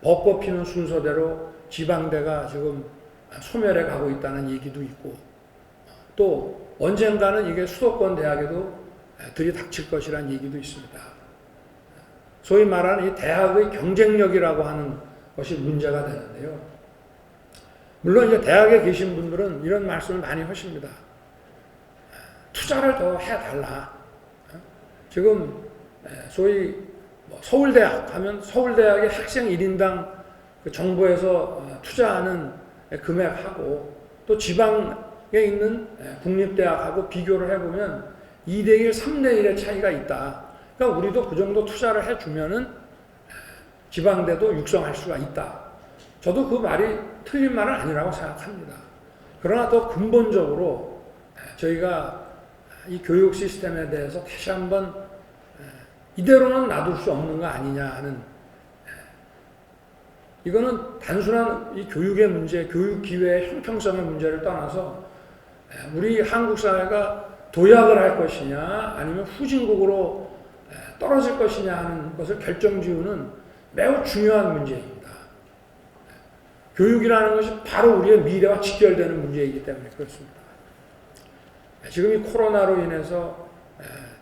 법 뽑히는 순서대로 지방대가 지금 소멸해 가고 있다는 얘기도 있고 또 언젠가는 이게 수도권 대학에도 들이닥칠 것이라는 얘기도 있습니다. 소위 말하는 이 대학의 경쟁력이라고 하는 것이 문제가 되는데요. 물론 이제 대학에 계신 분들은 이런 말씀을 많이 하십니다. 투자를 더 해달라. 지금 소위 서울대학 하면 서울대학의 학생 1인당 그 정부에서 투자하는 금액하고 또 지방에 있는 국립대학하고 비교를 해보면 2대1, 3대1의 차이가 있다. 그러니까 우리도 그 정도 투자를 해주면은 지방대도 육성할 수가 있다. 저도 그 말이 틀린 말은 아니라고 생각합니다. 그러나 더 근본적으로 저희가 이 교육 시스템에 대해서 다시 한번 이대로는 놔둘 수 없는 거 아니냐 하는 이거는 단순한 이 교육의 문제, 교육 기회의 형평성의 문제를 떠나서 우리 한국 사회가 도약을 할 것이냐 아니면 후진국으로 떨어질 것이냐 하는 것을 결정지우는 매우 중요한 문제입니다. 교육이라는 것이 바로 우리의 미래와 직결되는 문제이기 때문에 그렇습니다. 지금 이 코로나로 인해서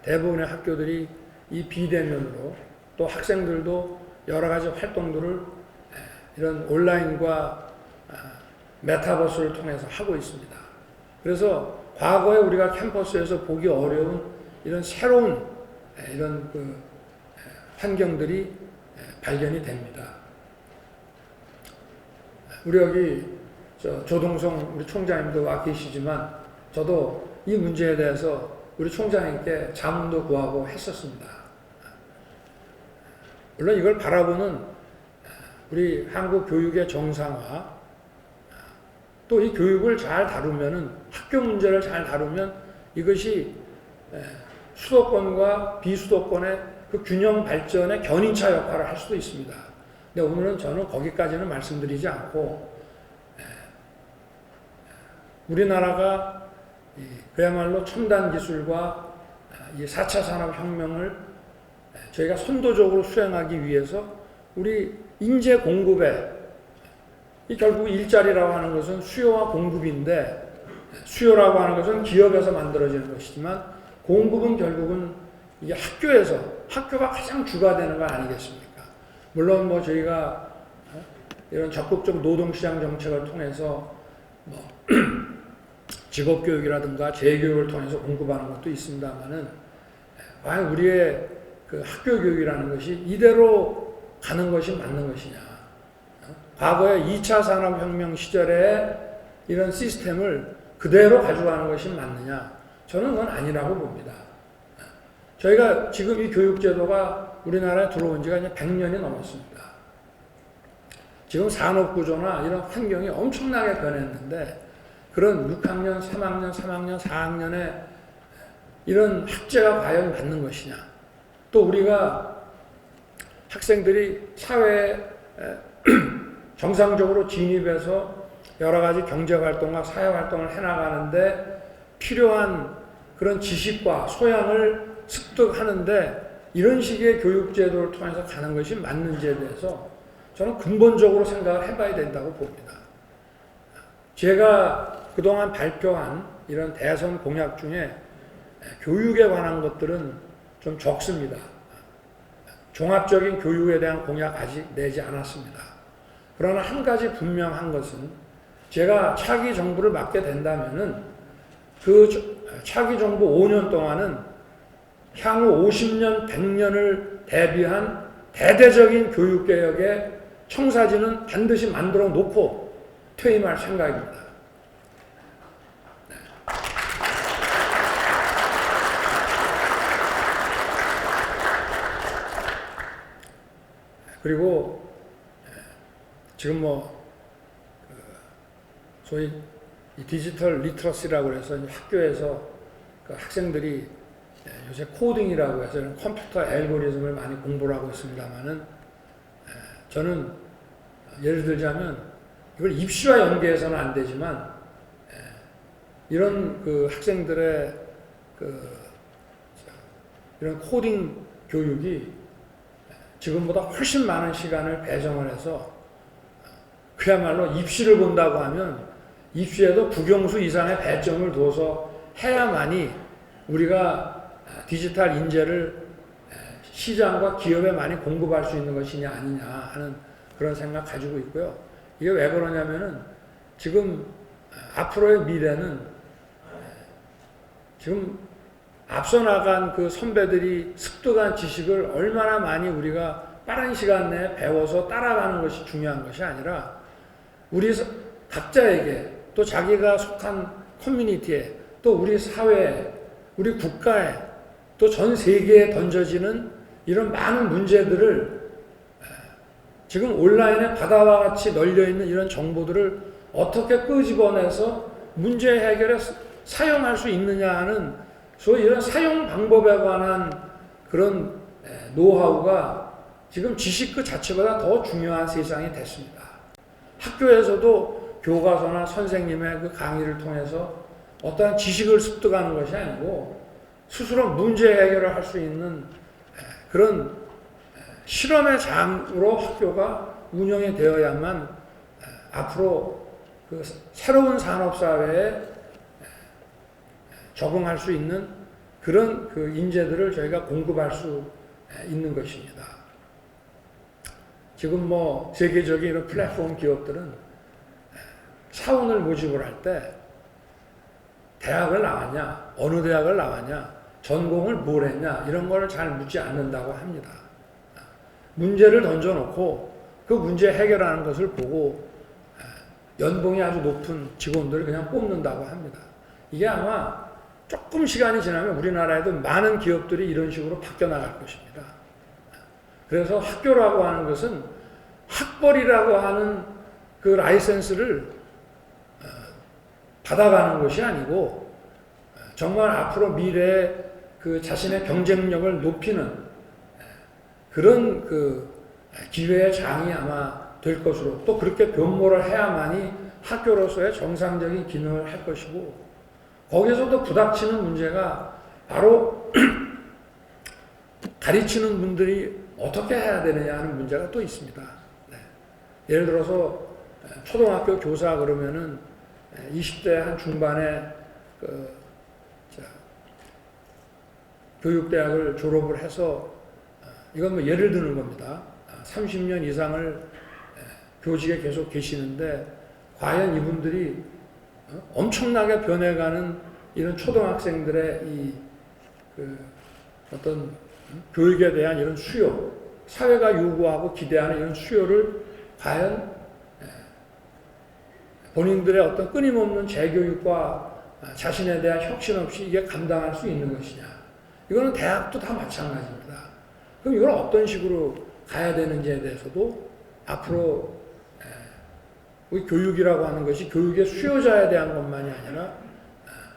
대부분의 학교들이 이 비대면으로 또 학생들도 여러 가지 활동들을 이런 온라인과 메타버스를 통해서 하고 있습니다. 그래서 과거에 우리가 캠퍼스에서 보기 어려운 이런 새로운 이런 그 환경들이 발견이 됩니다. 우리 여기 조동성 우리 총장님도 와 계시지만 저도 이 문제에 대해서 우리 총장님께 자문도 구하고 했었습니다. 물론 이걸 바라보는 우리 한국 교육의 정상화 또 이 교육을 잘 다루면은 학교 문제를 잘 다루면 이것이 수도권과 비수도권의 그 균형 발전의 견인차 역할을 할 수도 있습니다. 근데 오늘은 저는 거기까지는 말씀드리지 않고 우리나라가 그야말로 첨단 기술과 이 4차 산업혁명을 저희가 선도적으로 수행하기 위해서 우리 인재 공급에 이 결국 일자리라고 하는 것은 수요와 공급인데 수요라고 하는 것은 기업에서 만들어지는 것이지만 공급은 결국은 이게 학교가 가장 주가 되는 거 아니겠습니까? 물론 뭐 저희가 이런 적극적 노동시장 정책을 통해서 뭐 직업교육이라든가 재교육을 통해서 공급하는 것도 있습니다만은 과연 우리의 그 학교 교육이라는 것이 이대로 가는 것이 맞는 것이냐. 과거에 2차 산업혁명 시절에 이런 시스템을 그대로 가져가는 것이 맞느냐. 저는 그건 아니라고 봅니다. 저희가 지금 이 교육제도가 우리나라에 들어온 지가 이제 100년이 넘었습니다. 지금 산업구조나 이런 환경이 엄청나게 변했는데 그런 6학년, 3학년, 3학년, 4학년에 이런 학제가 과연 맞는 것이냐. 또 우리가 학생들이 사회에 정상적으로 진입해서 여러 가지 경제활동과 사회활동을 해나가는데 필요한 그런 지식과 소양을 습득하는데 이런 식의 교육제도를 통해서 가는 것이 맞는지에 대해서 저는 근본적으로 생각을 해봐야 된다고 봅니다. 제가 그동안 발표한 이런 대선 공약 중에 교육에 관한 것들은 좀 적습니다. 종합적인 교육에 대한 공약 아직 내지 않았습니다. 그러나 한 가지 분명한 것은 제가 차기 정부를 맡게 된다면은 그 차기 정부 5년 동안은 향후 50년, 100년을 대비한 대대적인 교육개혁의 청사진은 반드시 만들어 놓고 퇴임할 생각입니다. 그리고 지금 뭐 소위 디지털 리터러시라고 해서 학교에서 그 학생들이 요새 코딩이라고 해서 컴퓨터 알고리즘을 많이 공부를 하고 있습니다만은 저는 예를 들자면 이걸 입시와 연계해서는 안 되지만 이런 그 학생들의 그 이런 코딩 교육이 지금보다 훨씬 많은 시간을 배정을 해서 그야말로 입시를 본다고 하면 입시에도 국영수 이상의 배점을 둬서 해야만이 우리가 디지털 인재를 시장과 기업에 많이 공급할 수 있는 것이냐 아니냐 하는 그런 생각 가지고 있고요. 이게 왜 그러냐면은 지금 앞으로의 미래는 지금 앞서 나간 그 선배들이 습득한 지식을 얼마나 많이 우리가 빠른 시간 내에 배워서 따라가는 것이 중요한 것이 아니라 우리 각자에게 또 자기가 속한 커뮤니티에 또 우리 사회에 우리 국가에 또 전 세계에 던져지는 이런 많은 문제들을 지금 온라인에 바다와 같이 널려있는 이런 정보들을 어떻게 끄집어내서 문제 해결에 사용할 수 있느냐 하는 소위 이런 사용 방법에 관한 그런 노하우가 지금 지식 그 자체보다 더 중요한 세상이 됐습니다. 학교에서도 교과서나 선생님의 그 강의를 통해서 어떠한 지식을 습득하는 것이 아니고 스스로 문제 해결을 할 수 있는 그런 실험의 장으로 학교가 운영이 되어야만 앞으로 그 새로운 산업사회에 적응할 수 있는 그런 그 인재들을 저희가 공급할 수 있는 것입니다. 지금 뭐 세계적인 이런 플랫폼 기업들은 사원을 모집을 할 때 대학을 나왔냐, 어느 대학을 나왔냐, 전공을 뭘 했냐 이런 거를 잘 묻지 않는다고 합니다. 문제를 던져놓고 그 문제 해결하는 것을 보고 연봉이 아주 높은 직원들을 그냥 뽑는다고 합니다. 이게 아마 조금 시간이 지나면 우리나라에도 많은 기업들이 이런 식으로 바뀌어 나갈 것입니다. 그래서 학교라고 하는 것은 학벌이라고 하는 그 라이센스를 받아가는 것이 아니고 정말 앞으로 미래에 그 자신의 경쟁력을 높이는 그런 그 기회의 장이 아마 될 것으로 또 그렇게 변모를 해야만이 학교로서의 정상적인 기능을 할 것이고 거기서도 부닥치는 문제가 바로 가르치는 분들이 어떻게 해야 되느냐 하는 문제가 또 있습니다. 네. 예를 들어서 초등학교 교사 그러면은 20대 한 중반에 교육대학을 졸업을 해서 이건 뭐 예를 드는 겁니다. 30년 이상을 교직에 계속 계시는데 과연 이분들이 엄청나게 변해가는 이런 초등학생들의 어떤 교육에 대한 이런 수요, 사회가 요구하고 기대하는 이런 수요를 과연 본인들의 어떤 끊임없는 재교육과 자신에 대한 혁신 없이 이게 감당할 수 있는 것이냐. 이거는 대학도 다 마찬가지입니다. 그럼 이걸 어떤 식으로 가야 되는지에 대해서도 앞으로 우리 교육이라고 하는 것이 교육의 수요자에 대한 것만이 아니라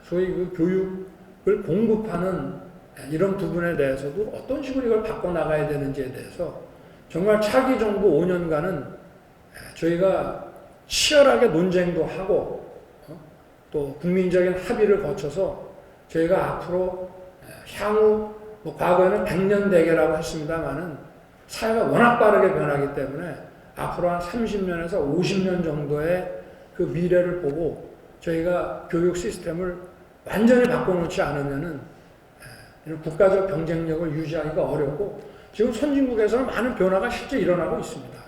소위 그 교육을 공급하는 이런 부분에 대해서도 어떤 식으로 이걸 바꿔나가야 되는지에 대해서 정말 차기 정부 5년간은 저희가 치열하게 논쟁도 하고 또 국민적인 합의를 거쳐서 저희가 앞으로 향후 과거에는 100년 대계라고 했습니다만은 사회가 워낙 빠르게 변하기 때문에 앞으로 한 30년에서 50년 정도의 그 미래를 보고 저희가 교육 시스템을 완전히 바꿔놓지 않으면은 이런 국가적 경쟁력을 유지하기가 어렵고 지금 선진국에서는 많은 변화가 실제 일어나고 있습니다.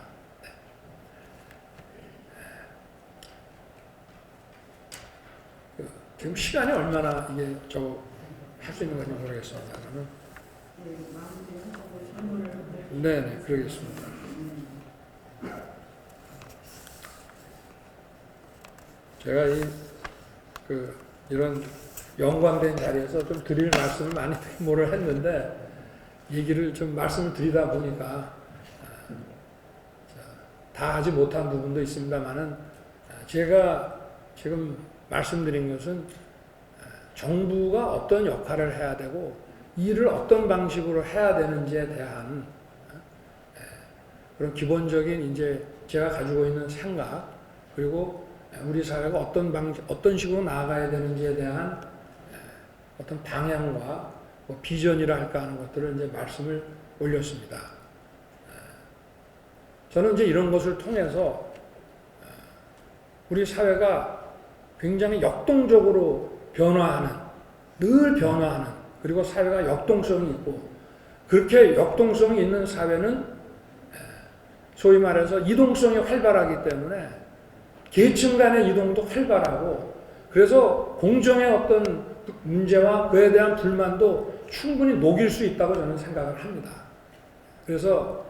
지금 시간이 얼마나 이게 할 수 있는 건지 모르겠습니다. 그러면 네, 그러겠습니다. 제가 이런 연관된 자리에서 좀 드릴 말씀을 많이 뭐를 했는데 얘기를 좀 말씀을 드리다 보니까 다 하지 못한 부분도 있습니다만은 제가 지금 말씀드린 것은 정부가 어떤 역할을 해야 되고 일을 어떤 방식으로 해야 되는지에 대한 그런 기본적인 이제 제가 가지고 있는 생각 그리고 우리 사회가 어떤 식으로 나아가야 되는지에 대한 어떤 방향과 뭐 비전이라 할까 하는 것들을 이제 말씀을 올렸습니다. 저는 이제 이런 것을 통해서 우리 사회가 굉장히 역동적으로 늘 변화하는 그리고 사회가 역동성이 있고 그렇게 역동성이 있는 사회는 소위 말해서 이동성이 활발하기 때문에 계층 간의 이동도 활발하고 그래서 공정의 어떤 문제와 그에 대한 불만도 충분히 녹일 수 있다고 저는 생각을 합니다. 그래서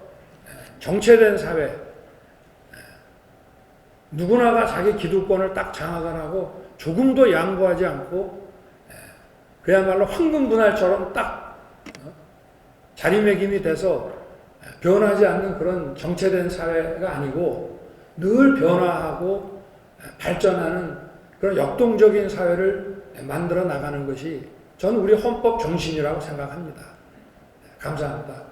정체된 사회, 누구나가 자기 기득권을 딱 장악을 하고 조금도 양보하지 않고 그야말로 황금 분할처럼 딱 자리매김이 돼서 변하지 않는 그런 정체된 사회가 아니고 늘 변화하고 발전하는 그런 역동적인 사회를 만들어 나가는 것이 저는 우리 헌법 정신이라고 생각합니다. 감사합니다.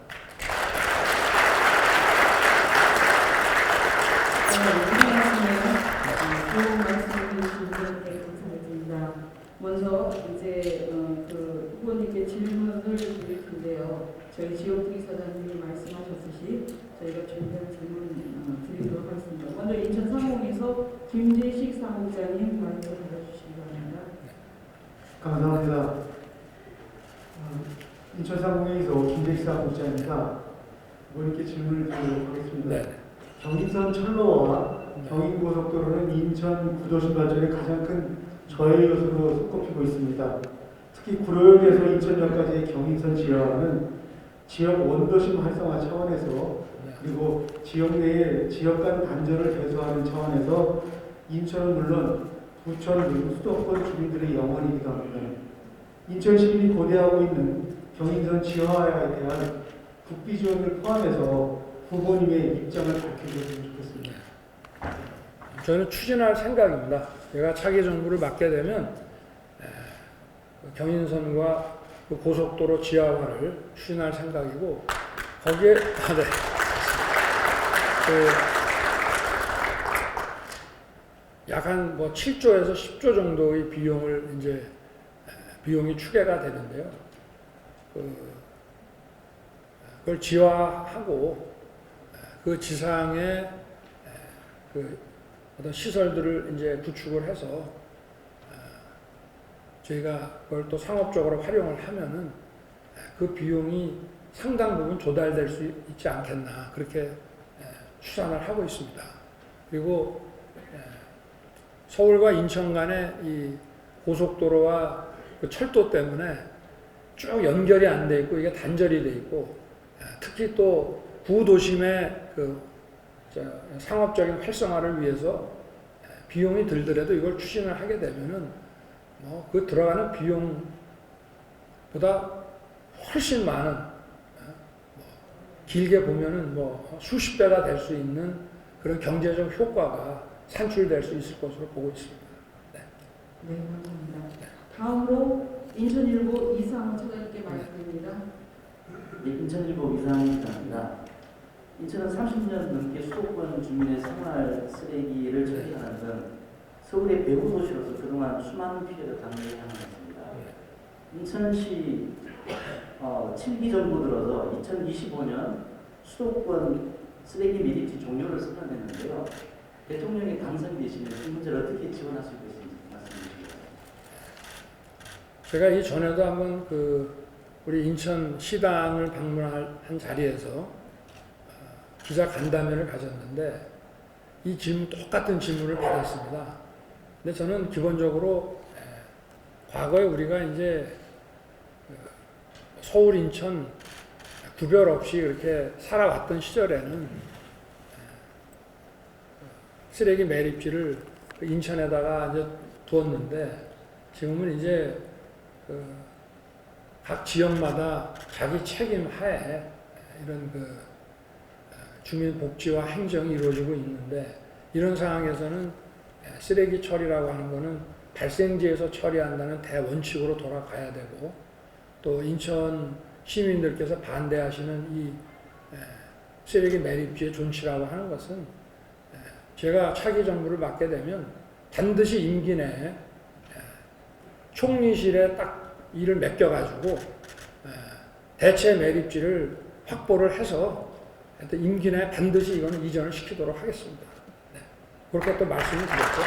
좋은 말씀을 주신 분께 감사드립니다. 먼저 이제 그 후보님께 질문을 드릴 텐데요. 저희 지역특위 사장님이 말씀하셨듯이 저희가 준비한 질문 드리도록 하겠습니다. 먼저 인천 상공에서 김재식 사무장님 마이크 받아주시기 바랍니다. 감사합니다. 인천 상공에서 김재식 사무장입니다. 이번에 질문을 드리도록 하겠습니다. 네. 경인선 철로와 경인고속도로는 인천 구도심 발전의 가장 큰 저해 요소로 손꼽히고 있습니다. 특히 구로역에서 인천역까지의 경인선 지하화는 지역 원도심 활성화 차원에서 그리고 지역 내의 지역 간 단절을 해소하는 차원에서 인천은 물론 부천 그리고 수도권 주민들의 영원이기도 합니다. 인천 시민이 고대하고 있는 경인선 지하화에 대한 국비 지원을 포함해서 후보님의 입장을 밝혀주셨으면 좋겠습니다. 저는 추진할 생각입니다. 제가 차기 정부를 맡게 되면 경인선과 그 고속도로 지하화를 추진할 생각이고 거기에 약 한 7조에서 10조 정도의 비용이 추계가 되는데요. 그걸 지화하고 그 지상에 어떤 시설들을 이제 구축을 해서 저희가 그걸 또 상업적으로 활용을 하면은 그 비용이 상당 부분 조달될 수 있지 않겠나 그렇게 추산을 하고 있습니다. 그리고 서울과 인천 간의 이 고속도로와 그 철도 때문에 쭉 연결이 안 돼 있고 이게 단절이 돼 있고 특히 또 구도심의 그 상업적인 활성화를 위해서 비용이 들더라도 이걸 추진을 하게 되면은 뭐 그 들어가는 비용보다 훨씬 많은 길게 보면은 뭐 수십 배가 될 수 있는 그런 경제적 효과가 산출될 수 있을 것으로 보고 있습니다. 네, 감사합니다. 다음으로 인천일보 이상호 차장님께 말씀드립니다. 네, 인천일보 이상입니다. 인천은 30년 넘게 수도권 주민의 생활 쓰레기를 처리하는 등 서울의 배후 도시로서 그동안 수많은 피해를 당해야 했습니다. 인천시 7기 정부 들어서 2025년 수도권 쓰레기 매립지 종료를 선언했는데요. 대통령이 당선되시면 이 문제를 어떻게 지원하실 것인지 말씀해 주시죠. 제가 이전에도 한번 우리 인천 시당을 방문한 자리에서 기자 간담회를 가졌는데 이 똑같은 질문을 받았습니다. 근데 저는 기본적으로 과거에 우리가 이제 서울, 인천 구별 없이 그렇게 살아왔던 시절에는 쓰레기 매립지를 인천에다가 이제 두었는데 지금은 이제 각 지역마다 자기 책임 하에 이런 주민 복지와 행정이 이루어지고 있는데 이런 상황에서는 쓰레기 처리라고 하는 것은 발생지에서 처리한다는 대원칙으로 돌아가야 되고 또 인천 시민들께서 반대하시는 이 쓰레기 매립지의 존치라고 하는 것은 제가 차기 정부를 맡게 되면 반드시 임기 내에 총리실에 딱 일을 맡겨가지고 대체 매립지를 확보를 해서 임기 내에 반드시 이거는 이전을 시키도록 하겠습니다. 네. 그렇게 또 말씀을 드렸죠.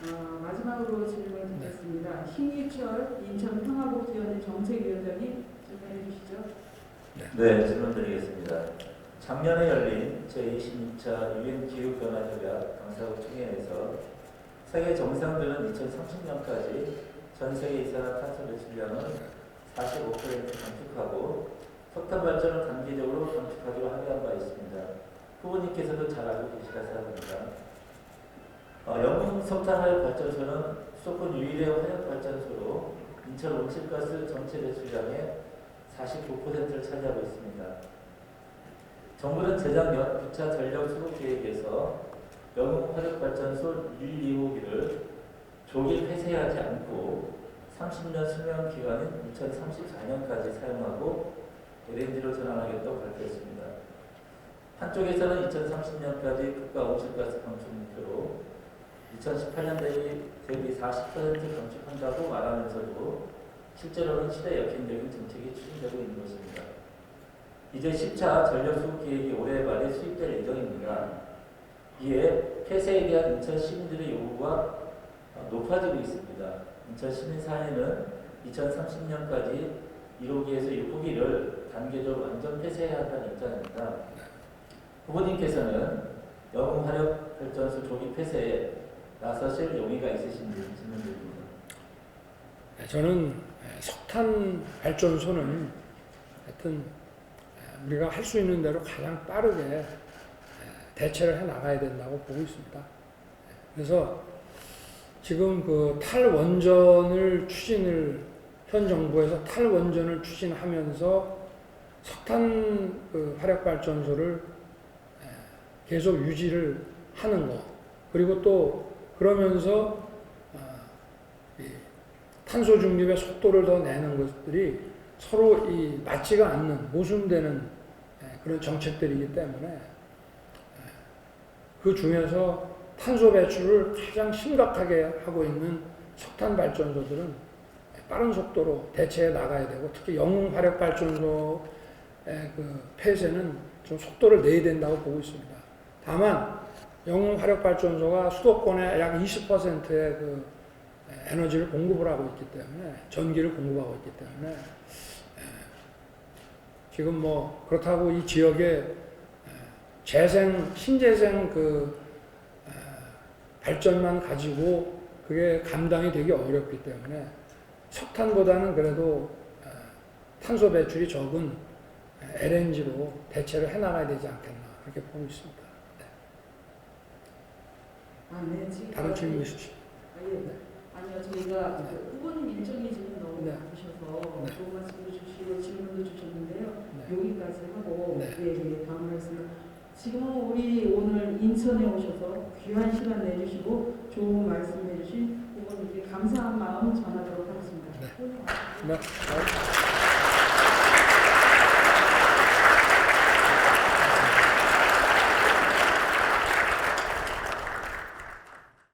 네, 마지막으로 질문을 드리겠습니다. 신희철 인천평화복지원의 정책위원장님 질문해 주시죠. 네, 질문드리겠습니다. 작년에 열린 제22차 유엔 기후변화협약 당사국 총회에서 세계 정상들은 2030년까지 전 세계 이산화탄소 배출량을 45% 감축하고 석탄 발전을 단기적으로 감축하기로 합의한 바 있습니다. 후보님께서도 잘 알고 계시라 생각합니다. 영국 석탄 화력 발전소는 수도권 유일의 화력 발전소로 인천 온실가스 전체 배출량의 49%를 차지하고 있습니다. 정부는 재작년 부차 전력 수급 계획에서 영국 화력 발전소 1, 2호기를 조기 폐쇄하지 않고 30년 수명 기간인 2034년까지 사용하고 LNG로 전환하겠다고 발표했습니다. 한쪽에서는 2030년까지 국가 온실가스 감축 목표로 2018년 대비 40% 감축한다고 말하면서도 실제로는 시대 역행적인 정책이 추진되고 있는 것입니다. 이제 10차 전력수급 계획이 올해 말에 수립될 예정입니다. 이에 폐쇄에 대한 인천 시민들의 요구가 높아지고 있습니다. 인천 시민사회는 2030년까지 1호기에서 6호기를 단계적으로 완전 폐쇄해야 한다는 입장입니다. 후보님께서는 영웅 화력 발전소 조기 폐쇄에 나서실 용의가 있으신지 질문드립니다. 저는 석탄 발전소는 하여튼 우리가 할 수 있는 대로 가장 빠르게 대체를 해 나가야 된다고 보고 있습니다. 그래서 지금 탈원전을 현 정부에서 탈원전을 추진하면서 석탄 화력 발전소를 계속 유지를 하는 거 그리고 또 그러면서 탄소 중립의 속도를 더 내는 것들이 서로 맞지가 않는 모순되는 그런 정책들이기 때문에 그 중에서 탄소 배출을 가장 심각하게 하고 있는 석탄 발전소들은 빠른 속도로 대체해 나가야 되고 특히 영웅 화력 발전소의 폐쇄는 좀 속도를 내야 된다고 보고 있습니다. 다만 영웅 화력 발전소가 수도권의 약 20%의 에너지를 공급을 하고 있기 때문에 전기를 공급하고 있기 때문에 지금 뭐 그렇다고 이 지역에 신재생 발전만 가지고 그게 감당이 되기 어렵기 때문에 석탄보다는 그래도 탄소 배출이 적은 LNG로 대체를 해나가야 되지 않겠나 그렇게 보고 있습니다. 네, 지금 다른 질문 있으시죠? 아니요, 저희가 그 후보님 일정이 지금 너무 네. 바쁘셔서 네. 좋은 말씀도 주시고 질문도 주셨는데요. 네. 여기까지 하고 네. 다음 말씀. 지금 우리 오늘 인천에 오셔서 귀한 시간 내주시고 좋은 말씀 해주신 후보님께 감사한 마음 전하도록 하겠습니다. 네.